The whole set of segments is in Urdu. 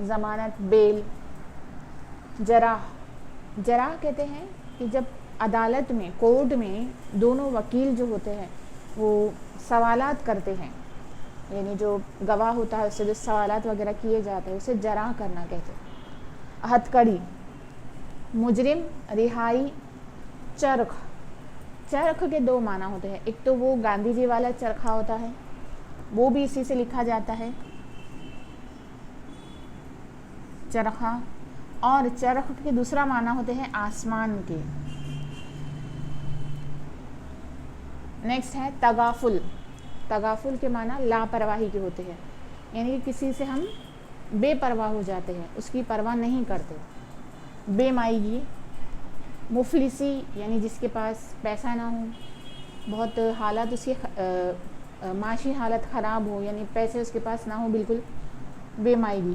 ضمانت بیل. جراح کہتے ہیں کہ جب عدالت میں کورٹ میں دونوں وکیل جو ہوتے ہیں وہ سوالات کرتے ہیں، یعنی جو گواہ ہوتا ہے اس سے جو سوالات وغیرہ کیے جاتے ہیں اسے جراح کرنا کہتے ہیں. ہتھکڑی. مجرم، رہائی. چرخ کے 2 معنی ہوتے ہیں. ایک تو وہ گاندھی جی والا چرخہ ہوتا ہے، وہ بھی اسی سے لکھا جاتا ہے چرخہ، اور چرخ کے دوسرا معنی ہوتے ہیں آسمان کے. نیکسٹ ہے تغافل کے معنی لاپرواہی کے ہوتے ہیں، یعنی کہ کسی سے ہم بے پرواہ ہو جاتے ہیں، اس کی پرواہ نہیں کرتے. بے مائیگی. مفلسی یعنی جس کے پاس پیسہ نہ ہو، بہت حالت اس کی معاشی حالت خراب ہو، یعنی پیسے اس کے پاس نہ ہو بالکل، بے مائیگی.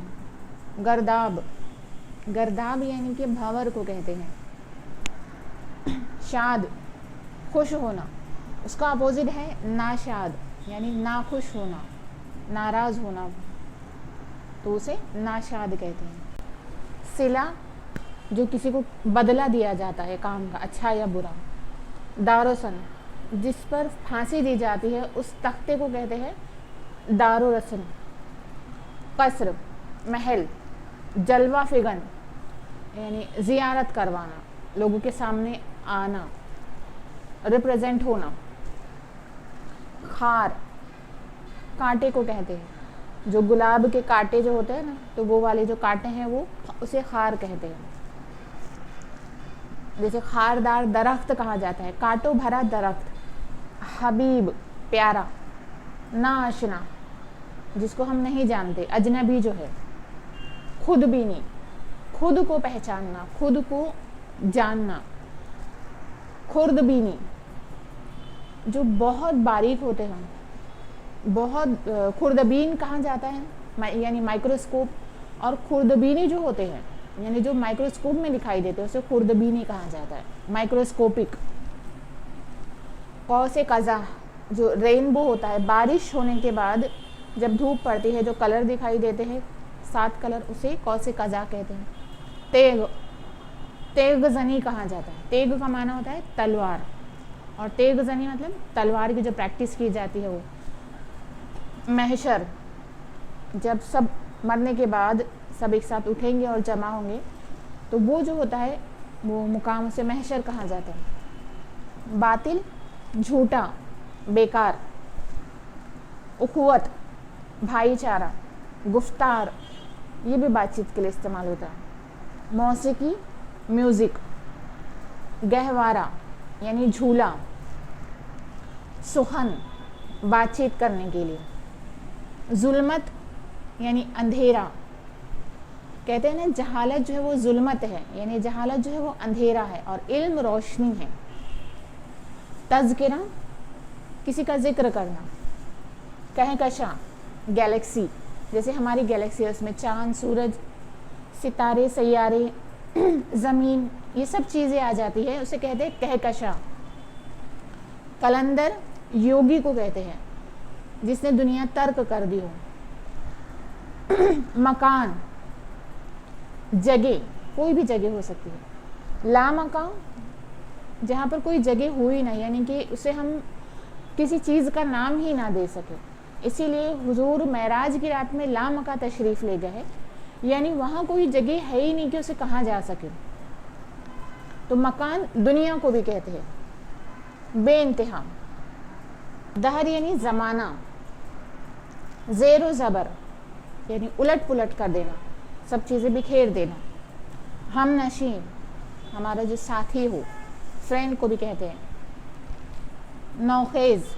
گرداب یعنی کہ بھنور کو کہتے ہیں. شاد، خوش ہونا. اس کا اپوزٹ ہے ناشاد، یعنی ناخوش ہونا، ناراض ہونا، تو اسے ناشاد کہتے ہیں. صلہ، جو کسی کو بدلہ دیا جاتا ہے کام کا، اچھا یا برا. دارالسن، جس پر پھانسی دی جاتی ہے اس تختے کو کہتے ہیں دارالسن. قصر، محل. جلوہ فگن یعنی زیارت کروانا، لوگوں کے سامنے آنا، ریپریزنٹ ہونا. خار، کانٹے کو کہتے ہیں، جو گلاب کے کانٹے جو ہوتے ہیں نا، تو وہ والے جو کانٹے ہیں وہ اسے خار کہتے ہیں. جیسے خاردار درخت کہا جاتا ہے، کانٹوں بھرا درخت. حبیب، پیارا. ناآشنا، جس کو ہم نہیں جانتے، اجنبی جو ہے. خود بینی، خود کو پہچاننا، خود کو جاننا. خرد بینی، جو بہت باریک ہوتے ہیں، بہت خوردبین کہا جاتا ہے، یعنی مائکروسکوپ. اور خوردبینی جو ہوتے ہیں، یعنی جو مائکروسکوپ میں دکھائی دیتے ہیں، اسے خوردبینی کہا جاتا ہے، مائکروسکوپک. قوس قزح، جو رینبو ہوتا ہے، بارش ہونے کے بعد جب دھوپ پڑتی ہے جو کلر دکھائی دیتے ہیں 7 کلر، اسے قوس قزح کہتے ہیں. تیغ زنی کہا جاتا ہے. تیغ کا معنی ہوتا ہے تلوار، اور تیغ زنی مطلب تلوار کی جو پریکٹس کی جاتی ہے وہ. محشر، جب سب مرنے کے بعد سب ایک ساتھ اٹھیں گے اور جمع ہوں گے تو وہ جو ہوتا ہے وہ مقام اسے محشر کہا جاتا ہے. باطل، جھوٹا، بیکار. اخوت، بھائی چارہ. گفتار، یہ بھی بات چیت کے لیے استعمال ہوتا ہے. موسیقی، میوزک. گہوارہ یعنی جھولا. سخن، بات چیت کرنے کے لیے. ظلمت یعنی اندھیرا. کہتے ہیں نا جہالت جو ہے وہ ظلمت ہے، یعنی جہالت جو ہے وہ اندھیرا ہے اور علم روشنی ہے. تذکرہ، کسی کا ذکر کرنا. کہکشاں، گیلیکسی، جیسے ہماری گیلیکسی ہے، اس میں چاند، سورج، ستارے، سیارے، زمین، یہ سب چیزیں آ جاتی ہے، اسے کہتے ہیں کہکشاں. کلندر، یوگی کو کہتے ہیں جس نے دنیا ترک کر دی ہو. مکان، جگہ، کوئی بھی جگہ ہو سکتی ہے. لامکان، جہاں پر کوئی جگہ ہوئی نہ، یعنی کہ اسے ہم کسی چیز کا نام ہی نہ دے سکے، اسی لیے حضور معراج کی رات میں لامکان تشریف لے گئے، یعنی وہاں کوئی جگہ ہے ہی نہیں کہ اسے کہا جا سکے. تو مکان دنیا کو بھی کہتے ہیں. بے انتہا. دہر یعنی زمانہ. زیر و زبر یعنی الٹ پلٹ کر دینا، سب چیزیں بکھیر دینا. ہم نشین، ہمارا جو ساتھی ہو، فرینڈ کو بھی کہتے ہیں. نوخیز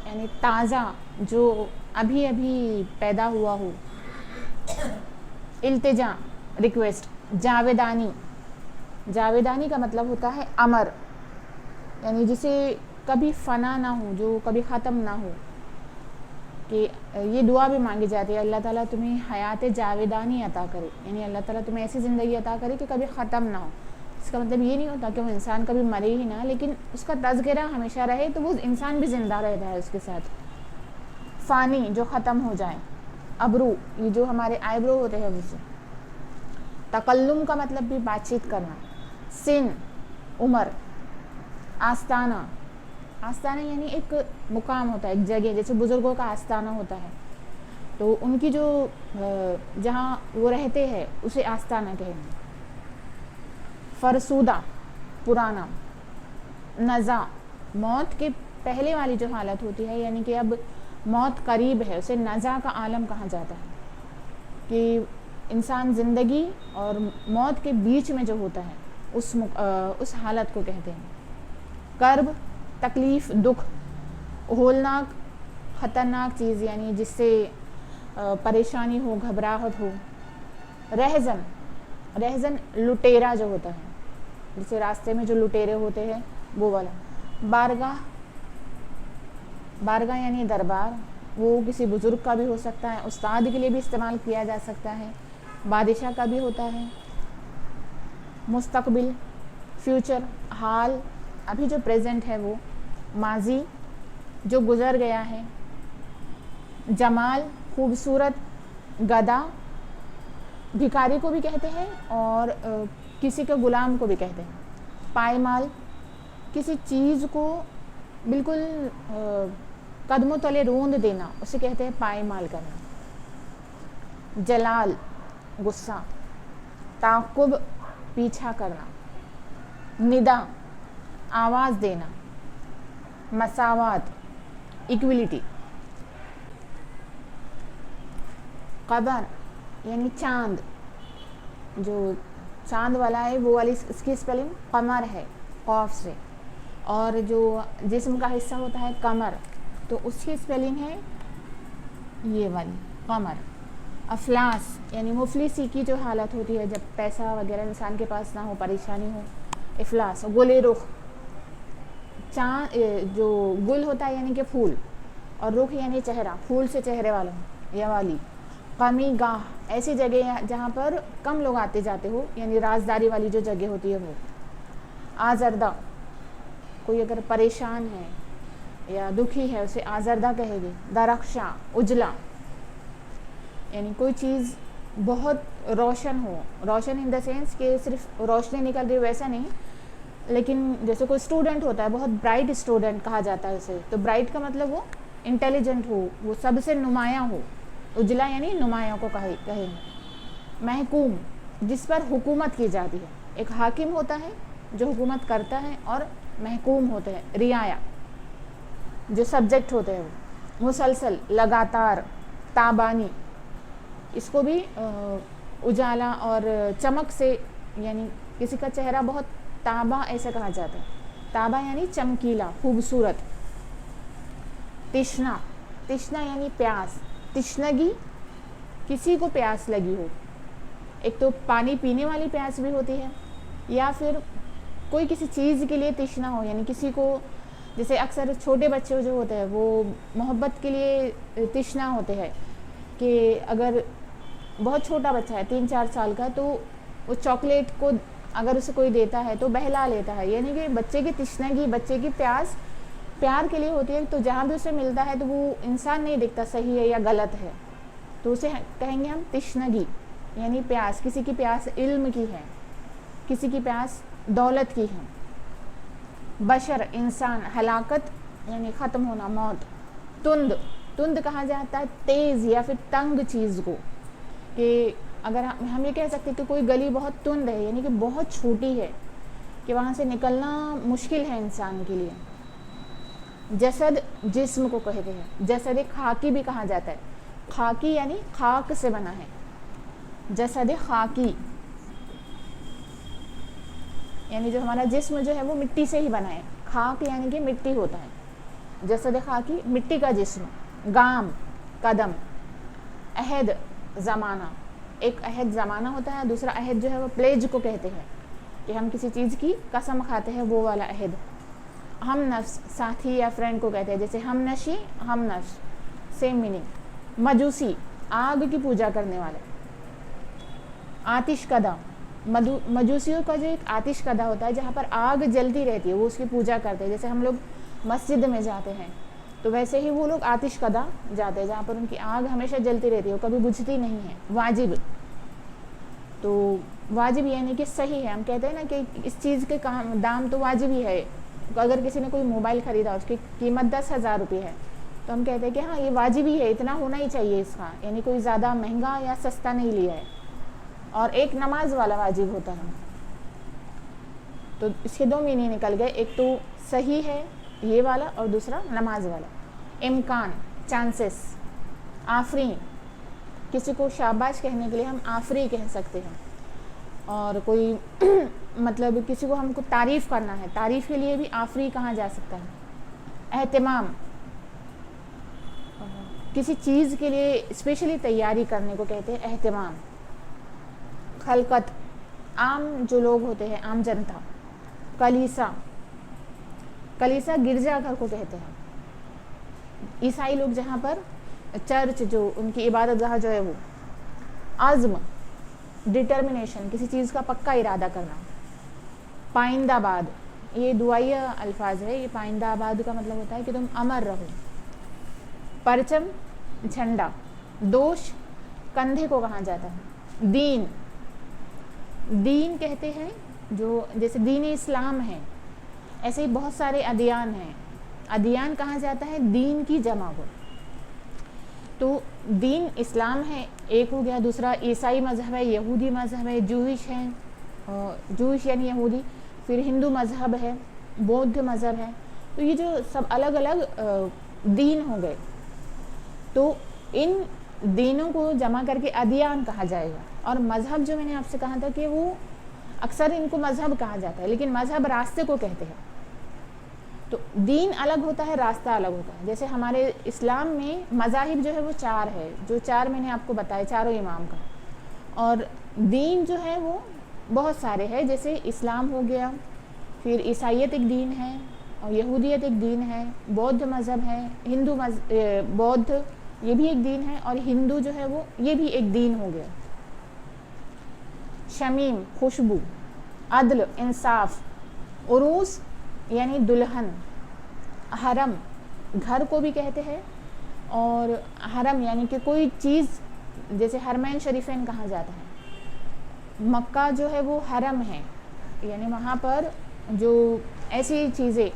یعنی تازہ، جو ابھی ابھی پیدا ہوا ہو. التجا، ریکویسٹ. جاویدانی، جاویدانی کا مطلب ہوتا ہے امر، یعنی جسے کبھی فنا نہ ہو، جو کبھی ختم نہ ہو. کہ یہ دعا بھی مانگی جاتی ہے، اللہ تعالیٰ تمہیں حیات جاویدانی عطا کرے، یعنی اللہ تعالیٰ تمہیں ایسی زندگی عطا کرے کہ کبھی ختم نہ ہو. اس کا مطلب یہ نہیں ہوتا کہ وہ انسان کبھی مرے ہی نہ، لیکن اس کا تذکرہ ہمیشہ رہے تو وہ انسان بھی زندہ رہتا ہے اس کے ساتھ. فانی، جو ختم ہو جائے. ابرو یہ جو ہمارے آئی برو ہوتے ہیں وہ سے. تکلم کا مطلب بھی بات چیت کرنا. سن عمر. آستانہ. آستانہ یعنی ایک مقام ہوتا ہے, ایک جگہ, جیسے بزرگوں کا آستانہ ہوتا ہے تو ان کی جو جہاں وہ رہتے ہیں اسے آستانہ کہیں گے. فرسودہ پرانا. نزا موت کے پہلے والی جو حالت ہوتی ہے, یعنی کہ اب موت قریب ہے, اسے نزا کا عالم کہا جاتا ہے, کہ انسان زندگی اور موت کے بیچ میں جو ہوتا ہے اس حالت کو کہتے ہیں. کرب تکلیف, دکھ. ہولناک خطرناک چیز, یعنی جس سے پریشانی ہو, گھبراہٹ ہو. رہزن. رہزن لٹیرا جو ہوتا ہے, جسے راستے میں جو لٹیرے ہوتے ہیں وہ والا. بارگاہ. بارگاہ یعنی دربار, وہ کسی بزرگ کا بھی ہو سکتا ہے, استاد کے لیے بھی استعمال کیا جا سکتا ہے, بادشاہ کا بھی ہوتا ہے. مستقبل فیوچر, حال ابھی جو پریزنٹ ہے وہ. ماضی جو گزر گیا ہے. جمال خوبصورت. گدا بھکاری کو بھی کہتے ہیں اور کسی کے غلام کو بھی کہتے ہیں. پائمال کسی چیز کو بالکل قدموں تلے روند دینا, اسے کہتے ہیں پائمال کرنا. جلال غصہ. تعقب پیچھا کرنا. ندا آواز دینا. مساوات ایکویلٹی. قمر یعنی چاند, جو چاند والا ہے وہ والی اس کی اسپیلنگ قمر ہے قاف سے, اور جو جسم کا حصہ ہوتا ہے کمر تو اس کی اسپیلنگ ہے یہ والی قمر. افلاس یعنی مفلسی کی جو حالت ہوتی ہے جب پیسہ وغیرہ انسان کے پاس نہ ہو, پریشانی ہو, افلاس. گل رخ چاند جو گل ہوتا ہے یعنی کہ پھول, اور رخ یعنی چہرہ, پھول سے چہرے والا یہ والی. قمی گاہ ایسی جگہ جہاں پر کم لوگ آتے جاتے ہو, یعنی رازداری والی جو جگہ ہوتی ہے وہ. آزردہ کوئی اگر پریشان ہے یا دکھی ہے اسے آزردہ کہے گی. درخشاں اجلا یعنی کوئی چیز بہت روشن ہو, روشن ان دا سینس کہ صرف روشنی نکل رہی ویسا نہیں, لیکن جیسے کوئی اسٹوڈنٹ ہوتا ہے بہت برائٹ اسٹوڈنٹ کہا جاتا ہے اسے, تو برائٹ کا مطلب وہ انٹیلیجنٹ ہو, وہ سب سے نمایاں ہو. اجلا یعنی نمایاں کو کہیں گے. محکوم جس پر حکومت کی جاتی ہے, ایک حاکم ہوتا ہے جو حکومت کرتا ہے, اور محکوم ہوتے ہیں رعایا جو سبجیکٹ ہوتے ہیں وہ. مسلسل لگاتار. تابانی اس کو بھی اجالا اور چمک سے, یعنی کسی کا چہرہ بہت تابا ایسا کہا جاتا ہے. تابا یعنی چمکیلا, خوبصورت. تشنا. تشنا یعنی پیاس. تشنگی کسی کو پیاس لگی ہو, ایک تو پانی پینے والی پیاس بھی ہوتی ہے, یا پھر کوئی کسی چیز کے لیے تشنا ہو, یعنی کسی کو جیسے اکثر چھوٹے بچے جو ہوتے ہیں وہ محبت کے لیے تشنا ہوتے ہیں, کہ اگر بہت چھوٹا بچہ ہے 3-4 سال کا تو وہ چاکلیٹ کو اگر اسے کوئی دیتا ہے تو بہلا لیتا ہے, یعنی کہ بچے کی تشنگی, بچے کی پیاس پیار کے لیے ہوتی ہے. تو جہاں بھی اسے ملتا ہے تو وہ انسان نہیں دیکھتا صحیح ہے یا غلط ہے, تو اسے کہیں گے ہم تشنگی یعنی پیاس. کسی کی پیاس علم کی ہے, کسی کی پیاس دولت کی ہے. بشر انسان. ہلاکت یعنی ختم ہونا, موت. تند. تند کہا جاتا ہے تیز یا پھر تنگ چیز کو, کہ اگر ہم یہ کہہ سکتے کہ کوئی گلی بہت تند ہے, یعنی کہ بہت چھوٹی ہے کہ وہاں سے نکلنا مشکل ہے انسان کے لیے. جسد جسم کو کہتے ہیں. جسد خاکی بھی کہا جاتا ہے. خاکی یعنی خاک سے بنا ہے. جسد خاکی یعنی جو ہمارا جسم جو ہے وہ مٹی سے ہی بنا ہے. خاک یعنی کہ مٹی ہوتا ہے. جسد خاکی مٹی کا جسم. گام قدم. عہد زمانہ. ایک عہد زمانہ ہوتا ہے, دوسرا عہد جو ہے وہ پلیج کو کہتے ہیں, کہ ہم کسی چیز کی قسم کھاتے ہیں, وہ والا عہد. ہم نفس ساتھی یا فرینڈ کو کہتے ہیں, جیسے ہم نشی ہم نفس سیم میننگ. مجوسی آگ کی پوجا کرنے والے. آتش کدہ مجوسیوں کا جو ایک آتش کدہ ہوتا ہے جہاں پر آگ جلتی رہتی ہے, وہ اس کی پوجا کرتے ہیں. جیسے ہم لوگ مسجد میں جاتے ہیں تو ویسے ہی وہ لوگ آتش کدہ جاتے ہیں جہاں پر ان کی آگ ہمیشہ جلتی رہتی ہے، وہ کبھی بجھتی نہیں ہے، واجب. تو واجب یعنی کہ صحیح ہے. ہم کہتے ہیں نا کہ اس چیز کے دام تو واجب ہی ہے. اگر کسی نے کوئی موبائل خریدا اس کی قیمت 10,000 روپے ہے تو ہم کہتے ہیں کہ ہاں یہ واجب ہی ہے، اتنا ہونا ہی چاہیے اس کا، یعنی کوئی زیادہ مہنگا یا سستا نہیں لیا ہے. اور ایک نماز والا واجب ہوتا ہے. تو اس کے 2 معنی نکل گئے، ایک تو صحیح ہے یہ والا اور دوسرا نماز والا. امکان، چانسز. آفرین، کسی کو شاباش کہنے کے لیے ہم آفری کہہ سکتے ہیں. اور کوئی مطلب کسی کو ہم کو تعریف کرنا ہے، تعریف کے لیے بھی آفری کہا جا سکتا ہے. اہتمام، کسی چیز کے لیے اسپیشلی تیاری کرنے کو کہتے ہیں اہتمام. خلقت، عام جو لوگ ہوتے ہیں، عام جنتا. کلیسا، کلیسا گرجا گھر کو کہتے ہیں. عیسائی لوگ جہاں پر چرچ جو ان کی عبادت گاہ جو ہے وہ. عزم، ڈٹرمنیشن، کسی چیز کا پکا ارادہ کرنا. پائندہ باد، یہ دعائیہ الفاظ ہے. یہ پائندہ آباد کا مطلب ہوتا ہے کہ تم امر رہو. پرچم، جھنڈا. دوش، کندھے کو کہا جاتا ہے. دین، دین کہتے ہیں جو جیسے دین اسلام ہے، ایسے ہی بہت سارے ادیان ہیں. ادیان کہا جاتا ہے دین کی جمع کو. تو دین اسلام ہے ایک ہو گیا. دوسرا عیسائی مذہب ہے، یہودی مذہب ہے، جوئش ہے، جوئش یعنی یہودی. پھر ہندو مذہب ہے، بودھ مذہب ہے. تو یہ جو سب الگ الگ دین ہو گئے، تو ان دینوں کو جمع کر کے ادیان کہا جائے گا. اور مذہب جو میں نے آپ سے کہا تھا کہ وہ اکثر ان کو مذہب کہا جاتا ہے، لیکن مذہب راستے کو کہتے ہیں. تو دین الگ ہوتا ہے، راستہ الگ ہوتا ہے. جیسے ہمارے اسلام میں مذاہب جو ہے وہ 4 ہے، جو 4 میں نے آپ کو بتایا، چاروں امام کا. اور دین جو ہے وہ بہت سارے ہیں. جیسے اسلام ہو گیا، پھر عیسائیت ایک دین ہے، اور یہودیت ایک دین ہے، بودھ مذہب ہے، ہندو بودھ یہ بھی ایک دین ہے، اور ہندو جو ہے وہ یہ بھی ایک دین ہو گیا. شمیم، خوشبو. عدل، انصاف. عروس یعنی دلہن. حرم، گھر کو بھی کہتے ہیں. اور حرم یعنی کہ کوئی چیز، جیسے حرمین شریفین کہا جاتا ہے. مکہ جو ہے وہ حرم ہے، یعنی وہاں پر جو ایسی چیزیں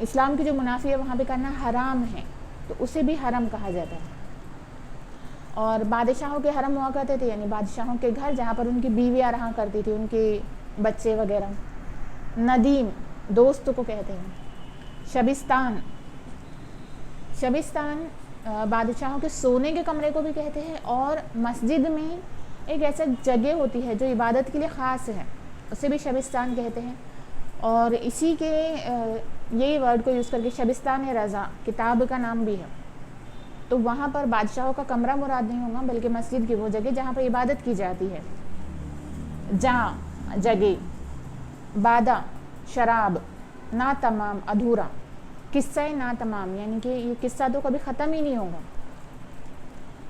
اسلام کی جو منافی ہے وہاں پہ کرنا حرام ہے، تو اسے بھی حرم کہا جاتا ہے. اور بادشاہوں کے حرم ہوا کرتے تھے، یعنی بادشاہوں کے گھر جہاں پر ان کی بیویاں رہا کرتی تھی، ان کے بچے وغیرہ. ندیم، دوست کو کہتے ہیں. شبستان، شبستان بادشاہوں کے سونے کے کمرے کو بھی کہتے ہیں. اور مسجد میں ایک ایسا جگہ ہوتی ہے جو عبادت کے لیے خاص ہے، اسے بھی شبستان کہتے ہیں. اور اسی کے یہی ورڈ کو یوز کر کے شبستان رضا کتاب کا نام بھی ہے. تو وہاں پر بادشاہوں کا کمرہ مراد نہیں ہوگا، بلکہ مسجد کی وہ جگہ جہاں پر عبادت کی جاتی ہے. جہاں، جگہ. بادہ، شراب. نا تمام، ادھورا. قصہ نا تمام یعنی کہ یہ قصہ تو کبھی ختم ہی نہیں ہوگا.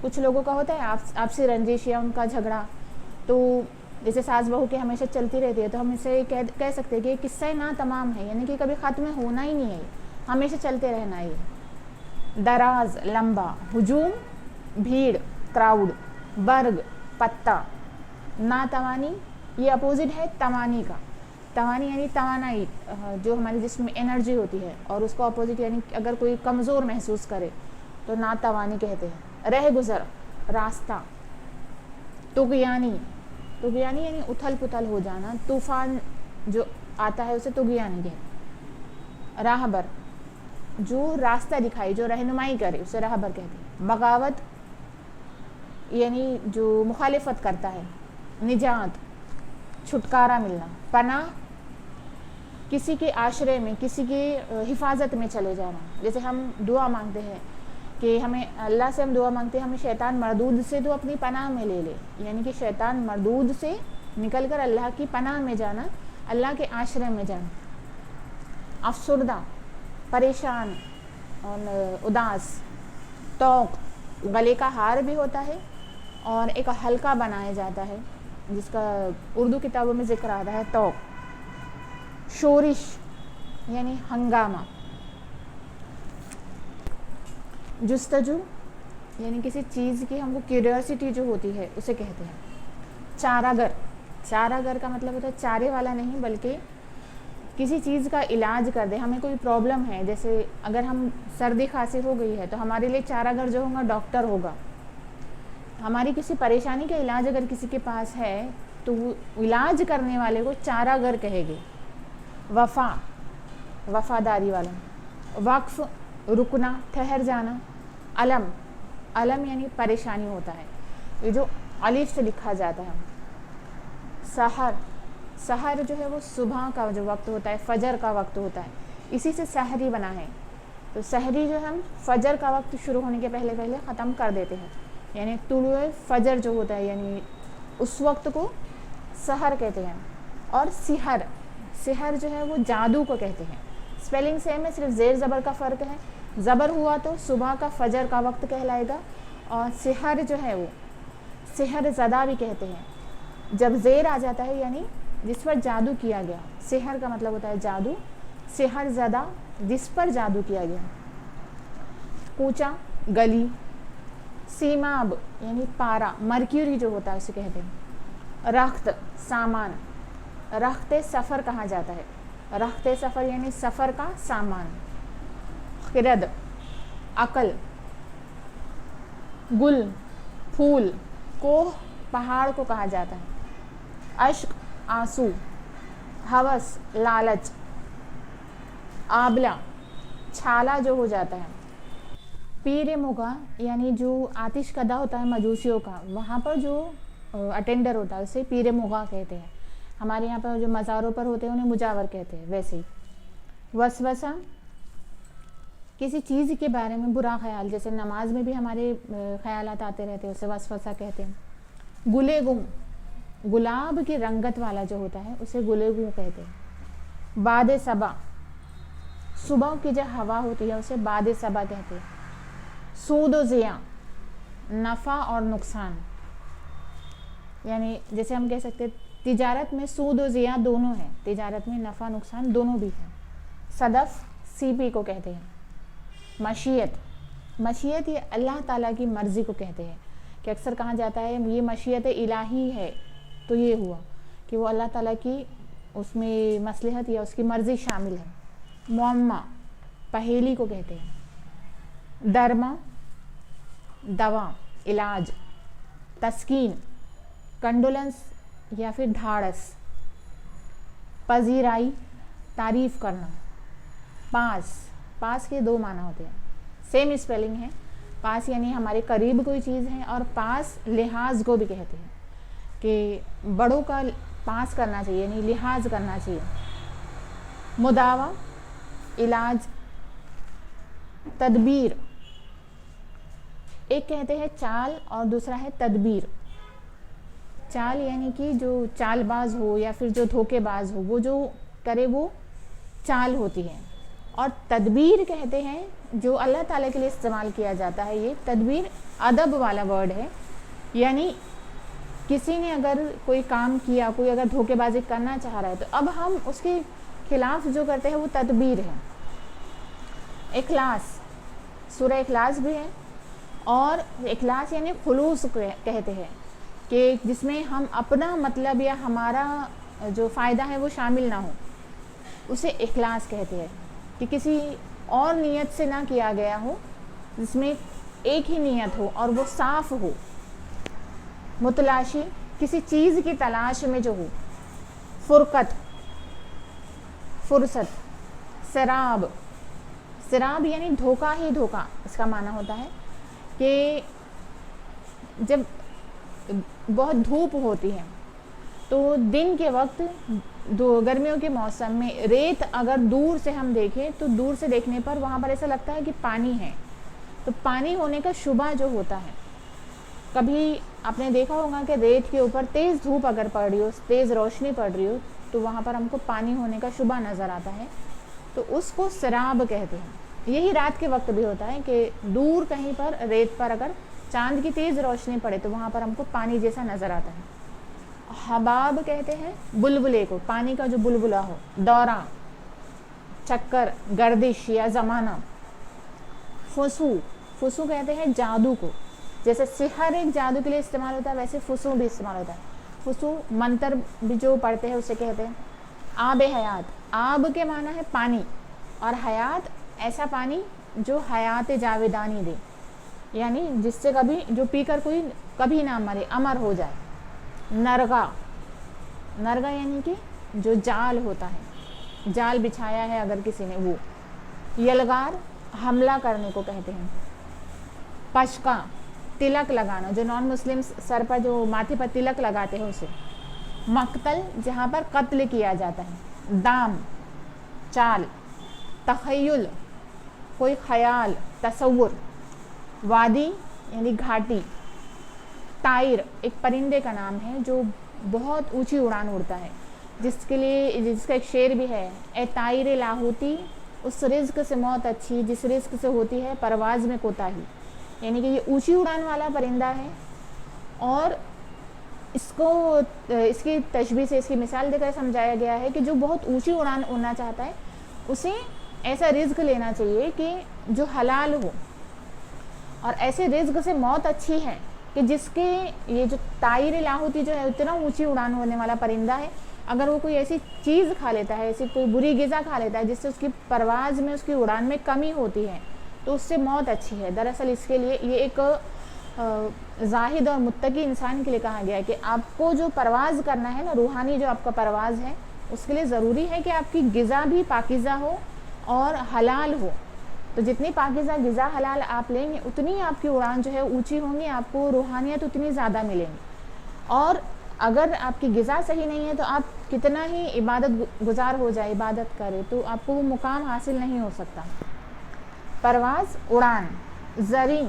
کچھ لوگوں کا ہوتا ہے آپسی رنجش یا ان کا جھگڑا، تو جیسے ساس بہو کی ہمیشہ چلتی رہتی ہے، تو ہم اسے کہہ سکتے ہیں کہ یہ قصہ نا تمام ہے، یعنی کہ کبھی ختم ہونا ہی نہیں ہے، ہمیشہ چلتے رہنا ہے. دراز، لمبا. ہجوم، بھیڑ، کراؤڈ. برگ، پتا. ناتوانی، یہ اپوزٹ ہے توانی کا. توانی یعنی توانائی، جو ہمارے جسم میں انرجی ہوتی ہے، اور اس کو اپوزٹ یعنی اگر کوئی کمزور محسوس کرے تو ناتوانی کہتے ہیں. رہ گزر، راستہ. طغیانی، طغیانی یعنی اتھل پتھل ہو جانا، طوفان جو آتا ہے اسے طغیانی کہتے ہیں. راہبر، جو راستہ دکھائے، جو رہنمائی کرے، اسے راہبر کہتے ہیں. بغاوت یعنی جو مخالفت کرتا ہے. نجات، چھٹکارا ملنا. پناہ، کسی کے آشرے میں، کسی کی حفاظت میں چلے جانا. جیسے ہم دعا مانگتے ہیں کہ ہمیں اللہ سے ہم دعا مانگتے ہیں ہمیں شیطان مردود سے تو اپنی پناہ میں لے لے، یعنی کہ شیطان مردود سے نکل کر اللہ کی پناہ میں جانا، اللہ کے عاشرے میں جانا. افسردہ، پریشان اور اداس. توق، گلے کا ہار بھی ہوتا ہے اور ایک حلقہ بنایا جاتا ہے جس کا اردو کتابوں میں ذکر آتا ہے، توق. شورش یعنی ہنگامہ. جستجو یعنی کسی چیز کی ہم کو کیوریوسٹی جو ہوتی ہے اسے کہتے ہیں. چارہ گر کا مطلب ہوتا ہے چارے والا نہیں بلکہ کسی چیز کا علاج کر دے. ہمیں کوئی پرابلم ہے, جیسے اگر ہم سردی کھانسی ہو گئی ہے تو ہمارے لیے چارہ گر جو ہوگا ڈاکٹر ہوگا. ہماری کسی پریشانی کا علاج اگر کسی کے پاس ہے تو وہ علاج کرنے والے کو چارہ گر کہے گے. وفا وفاداری والا. وقف رکنا, ٹھہر جانا. علم یعنی پریشانی ہوتا ہے, یہ جو الف سے لکھا جاتا ہے. سحر جو ہے وہ صبح کا جو وقت ہوتا ہے, فجر کا وقت ہوتا ہے, اسی سے سحری بنا ہے. تو سحری جو ہم فجر کا وقت شروع ہونے کے پہلے ختم کر دیتے ہیں, یعنی طلوع فجر جو ہوتا ہے یعنی اس وقت کو سحر کہتے ہیں. اور سحر جو ہے وہ جادو کو کہتے ہیں. اسپیلنگ سیم ہے, صرف زیر زبر کا فرق ہے. زبر ہوا تو صبح کا فجر کا وقت کہلائے گا, اور سحر جو ہے وہ سحر زدہ بھی کہتے ہیں. جب زیر آ جاتا ہے یعنی جس پر جادو کیا گیا. سحر کا مطلب ہوتا ہے جادو, سحر زدہ جس پر جادو کیا گیا. کوچا گلی. سیماب یعنی پارا, مرکیوری جو ہوتا ہے اسے کہتے ہیں. رخت سامان. رخت سفر کہا جاتا ہے. رخت سفر یعنی سفر کا سامان. خرد عقل. گل پھول. کوہ پہاڑ کو کہا جاتا ہے. اشک آنسو. ہوس لالچ. آبلہ چھالا جو ہو جاتا ہے. پیر مغا یعنی جو آتش کدہ ہوتا ہے مجوسیوں کا, وہاں پر جو اٹینڈر ہوتا ہے اسے پیر مغا کہتے ہیں. ہمارے یہاں پر جو مزاروں پر ہوتے ہیں انہیں مجاور کہتے ہیں. ویسے ہی وسوسہ کسی چیز کے بارے میں برا خیال, جیسے نماز میں بھی ہمارے خیالات آتے رہتے ہیں, اسے وسوسہ کہتے ہیں. گلے گم گلاب کی رنگت والا جو ہوتا ہے اسے گلے گم کہتے ہیں. باد صبا صبح کی جو ہوا ہوتی ہے اسے باد صبا کہتے ہیں. سود و زیاں نفع اور نقصان, یعنی جیسے ہم کہہ سکتے تجارت میں سود و زیاں دونوں ہیں, تجارت میں نفع نقصان دونوں بھی ہیں. صدف سیپی کو کہتے ہیں. مشیت یہ اللہ تعالیٰ کی مرضی کو کہتے ہیں, کہ اکثر کہا جاتا ہے یہ مشیت الہی ہے, تو یہ ہوا کہ وہ اللہ تعالیٰ کی اس میں مصلحت یا اس کی مرضی شامل ہے. معمہ پہیلی کو کہتے ہیں. درما دوا علاج. تسکین کنڈولنس یا پھر ڈھاڑس. پذیرائی تعریف کرنا. پاس کے دو معنی ہوتے ہیں, سیم اسپیلنگ ہے. پاس یعنی ہمارے قریب کوئی چیز ہے, اور پاس لحاظ کو بھی کہتے ہیں کہ بڑوں کا پاس کرنا چاہیے یعنی لحاظ کرنا چاہیے. مداوا علاج. تدبیر ایک کہتے ہیں چال اور دوسرا ہے تدبیر. چال یعنی کہ جو چال باز ہو یا پھر جو دھوکے باز ہو, وہ جو کرے وہ چال ہوتی ہے. اور تدبیر کہتے ہیں جو اللہ تعالیٰ کے لیے استعمال کیا جاتا ہے. یہ تدبیر ادب والا ورڈ ہے, یعنی کسی نے اگر کوئی کام کیا, کوئی اگر دھوکے بازی کرنا چاہ رہا ہے, تو اب ہم اس کے خلاف جو کرتے ہیں وہ تدبیر ہے. اخلاص سورہ اخلاص بھی ہے, اور اخلاص یعنی خلوص کہتے ہیں کہ جس میں ہم اپنا مطلب یا ہمارا جو فائدہ ہے وہ شامل نہ ہو, اسے اخلاص کہتے ہیں. کہ کسی اور نیت سے نہ کیا گیا ہو, جس میں ایک ہی نیت ہو اور وہ صاف ہو. متلاشی کسی چیز کی تلاش میں جو ہو. فرصت. سراب یعنی دھوکا ہی دھوکا, اس کا معنی ہوتا ہے کہ جب بہت دھوپ ہوتی ہے تو دن کے وقت گرمیوں کے موسم میں ریت اگر دور سے ہم دیکھیں تو دور سے دیکھنے پر وہاں پر ایسا لگتا ہے کہ پانی ہے, تو پانی ہونے کا شبہ جو ہوتا ہے. کبھی آپ نے دیکھا ہوگا کہ ریت کے اوپر تیز دھوپ اگر پڑ رہی ہو, تیز روشنی پڑ رہی ہو, تو وہاں پر ہم کو پانی ہونے کا شبہ نظر آتا ہے, تو اس کو سراب کہتے ہیں. یہی رات کے وقت بھی ہوتا ہے کہ دور کہیں پر ریت پر اگر چاند کی تیز روشنی پڑے تو وہاں پر ہم کو پانی جیسا نظر آتا ہے. حباب کہتے ہیں بلبلے کو, پانی کا جو بلبلا ہو. دورہ چکر گردش یا زمانہ. فسو فسو کہتے ہیں جادو کو. جیسے سحر ایک جادو کے لیے استعمال ہوتا ہے، ویسے فسو بھی استعمال ہوتا ہے. فسو منتر بھی جو پڑھتے ہیں اسے کہتے ہیں. آب حیات، آب کے معنی ہے پانی، اور حیات ایسا پانی جو حیات جاویدانی دے، یعنی جس سے کبھی جو پی کر کوئی کبھی نہ مرے، امر ہو جائے. نرگا، نرگا یعنی کہ جو جال ہوتا ہے، جال بچھایا ہے اگر کسی نے وہ. یلغار حملہ کرنے کو کہتے ہیں. پشکا تلک لگانا، جو نان مسلم سر پر جو ماتھے پر تلک لگاتے ہیں اسے. مقتل جہاں پر قتل کیا جاتا ہے. دام چال. تخیل کوئی خیال، تصور. وادی یعنی گھاٹی. طائر ایک پرندے کا نام ہے جو بہت اونچی اڑان اڑتا ہے، جس کا ایک شعر بھی ہے، اے طائر لاہوتی اس رزق سے موت اچھی جس رزق سے ہوتی ہے پرواز میں کوتاہی. یعنی کہ یہ اونچی اڑان والا پرندہ ہے، اور اس کو اس کی تشبیہ سے، اس کی مثال دے کر سمجھایا گیا ہے کہ جو بہت اونچی اڑان اڑنا چاہتا ہے اسے ایسا رزق لینا چاہیے کہ جو حلال ہو، اور ایسے رزق سے موت اچھی ہے کہ جس کے یہ جو طائر لاہوتی جو ہے اتنا اونچی اڑان ہونے والا پرندہ ہے، اگر وہ کوئی ایسی چیز کھا لیتا ہے، ایسی کوئی بری غذا کھا لیتا ہے جس سے اس کی پرواز میں، اس کی اڑان میں کمی ہوتی ہے، تو اس سے موت اچھی ہے. دراصل اس کے لیے یہ ایک زاہد اور متقی انسان کے لیے کہا گیا ہے کہ آپ کو جو پرواز کرنا ہے نا، روحانی جو آپ کا پرواز ہے، اس کے لیے ضروری ہے کہ آپ کی غذا بھی پاکیزہ ہو اور حلال ہو. تو جتنی پاکیزہ غذا حلال آپ لیں گے اتنی آپ کی اڑان جو ہے اونچی ہوں گی، آپ کو روحانیت اتنی زیادہ ملیں گی. اور اگر آپ کی غذا صحیح نہیں ہے تو آپ کتنا ہی عبادت گزار ہو جائے، عبادت کرے، تو آپ کو وہ مقام حاصل نہیں ہو سکتا. پرواز اڑان. زریں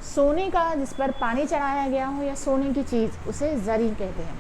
سونے کا جس پر پانی چڑھایا گیا ہو یا سونے کی چیز، اسے زریں کہتے ہیں.